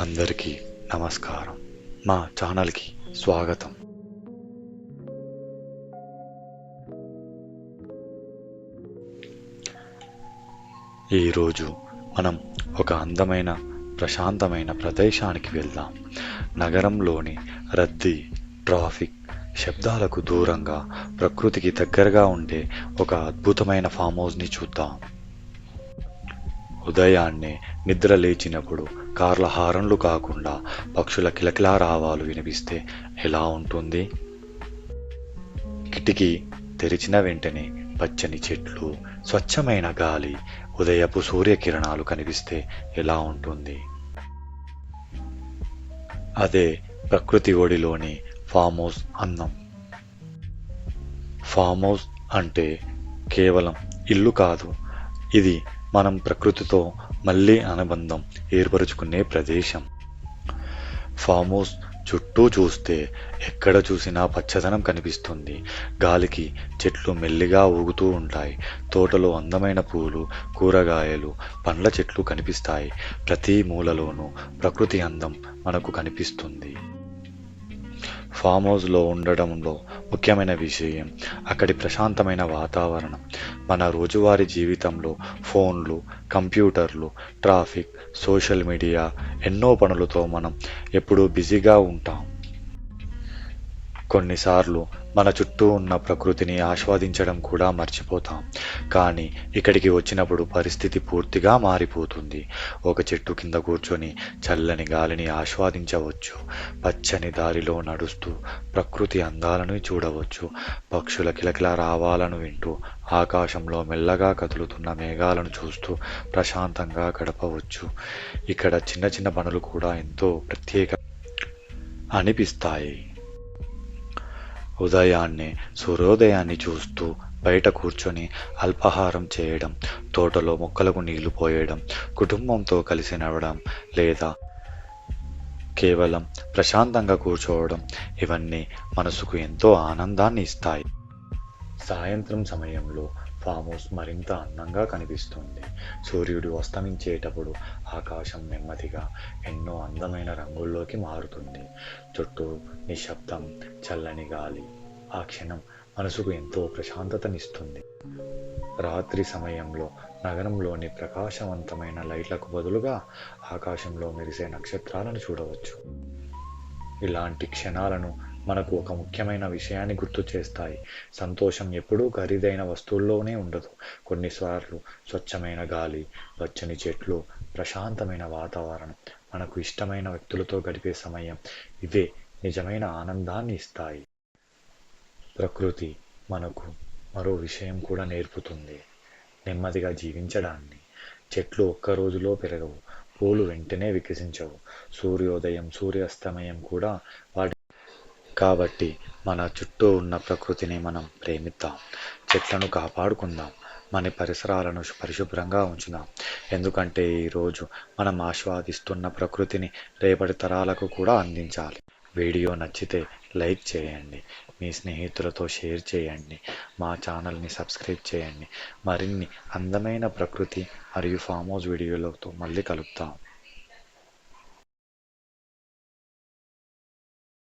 అందరికీ నమస్కారం. మా ఛానల్కి స్వాగతం. ఈరోజు మనం ఒక అందమైన ప్రశాంతమైన ప్రదేశానికి వెళ్దాం. నగరంలోని రద్దీ, ట్రాఫిక్, శబ్దాలకు దూరంగా ప్రకృతికి దగ్గరగా ఉండే ఒక అద్భుతమైన ఫామ్ హౌస్ని చూద్దాం. ఉదయాన్నే నిద్ర లేచినప్పుడు కార్ల హారన్లు కాకుండా పక్షుల కిలకిలా రావాలు వినిపిస్తే ఎలా ఉంటుంది? కిటికీ తెరిచిన వెంటనే పచ్చని చెట్లు, స్వచ్ఛమైన గాలి, ఉదయపు సూర్యకిరణాలు కనిపిస్తే ఎలా ఉంటుంది? అదే ప్రకృతి ఒడిలోని ఫామ్ హౌస్ అందం. ఫామ్ హౌస్ అంటే కేవలం ఇల్లు కాదు, ఇది మనం ప్రకృతితో మళ్ళీ అనుబంధం ఏర్పరచుకునే ప్రదేశం. ఫామ్ హౌస్ చుట్టూ చూస్తే ఎక్కడ చూసినా పచ్చదనం కనిపిస్తుంది. గాలికి చెట్లు మెల్లిగా ఊగుతూ ఉంటాయి. తోటలో అందమైన పూలు, కూరగాయలు, పండ్ల చెట్లు కనిపిస్తాయి. ప్రతి మూలలోనూ ప్రకృతి అందం మనకు కనిపిస్తుంది. ఫామ్ హౌస్లో ఉండడంలో ముఖ్యమైన విషయం అక్కడి ప్రశాంతమైన వాతావరణం. మన రోజువారీ జీవితంలో ఫోన్లు, కంప్యూటర్లు, ట్రాఫిక్, సోషల్ మీడియా, ఎన్నో పనులతో మనం ఎప్పుడూ బిజీగా ఉంటాం. కొన్నిసార్లు మన చుట్టూ ఉన్న ప్రకృతిని ఆస్వాదించడం కూడా మర్చిపోతాం. కానీ ఇక్కడికి వచ్చినప్పుడు పరిస్థితి పూర్తిగా మారిపోతుంది. ఒక చెట్టు కింద కూర్చొని చల్లని గాలిని ఆస్వాదించవచ్చు. పచ్చని దారిలో నడుస్తూ ప్రకృతి అందాలను చూడవచ్చు. పక్షుల కిలకిల రావాలను వింటూ ఆకాశంలో మెల్లగా కదులుతున్న మేఘాలను చూస్తూ ప్రశాంతంగా గడపవచ్చు. ఇక్కడ చిన్న చిన్న పనులు కూడా ఎంతో ప్రత్యేక అనిపిస్తాయి. ఉదయాన్నే సూర్యోదయాన్ని చూస్తూ బయట కూర్చొని అల్పాహారం చేయడం, తోటలో మొక్కలకు నీళ్లు పోయడం, కుటుంబంతో కలిసి నడవడం, లేదా కేవలం ప్రశాంతంగా కూర్చోవడం, ఇవన్నీ మనసుకు ఎంతో ఆనందాన్ని ఇస్తాయి. సాయంత్రం సమయంలో ఫామ్ హౌస్ మరింత అందంగా కనిపిస్తుంది. సూర్యుడు అస్తమించేటప్పుడు ఆకాశం నెమ్మదిగా ఎన్నో అందమైన రంగుల్లోకి మారుతుంది. చుట్టూ నిశ్శబ్దం, చల్లని గాలి. ఆ క్షణం మనసుకు ఎంతో ప్రశాంతతనిస్తుంది. రాత్రి సమయంలో నగరంలోని ప్రకాశవంతమైన లైట్లకు బదులుగా ఆకాశంలో మెరిసే నక్షత్రాలను చూడవచ్చు. ఇలాంటి క్షణాలను మనకు ఒక ముఖ్యమైన విషయాన్ని గుర్తు చేస్తాయి. సంతోషం ఎప్పుడూ ఖరీదైన వస్తువుల్లోనే ఉండదు. కొన్నిసార్లు స్వచ్ఛమైన గాలి, పచ్చని చెట్లు, ప్రశాంతమైన వాతావరణం, మనకు ఇష్టమైన వ్యక్తులతో గడిపే సమయం, ఇవే నిజమైన ఆనందాన్ని ఇస్తాయి. ప్రకృతి మనకు మరో విషయం కూడా నేర్పుతుంది, నెమ్మదిగా జీవించడాన్ని. చెట్లు ఒక్క రోజులో పెరగవు, పూలు వెంటనే వికసించవు, సూర్యోదయం, సూర్యాస్తమయం కూడా వాటి కాబట్టి మన చుట్టూ ఉన్న ప్రకృతిని మనం ప్రేమిద్దాం, చెట్లను కాపాడుకుందాం, మన పరిసరాలను పరిశుభ్రంగా ఉంచుదాం. ఎందుకంటే ఈరోజు మనం ఆస్వాదిస్తున్న ప్రకృతిని రేపటి తరాలకు కూడా అందించాలి. వీడియో నచ్చితే లైక్ చేయండి, మీ స్నేహితులతో షేర్ చేయండి, మా ఛానల్ని సబ్స్క్రైబ్ చేయండి. మరిన్ని అందమైన ప్రకృతి మరియు ఫామ్ హౌస్ వీడియోలతో మళ్ళీ కలుద్దాం.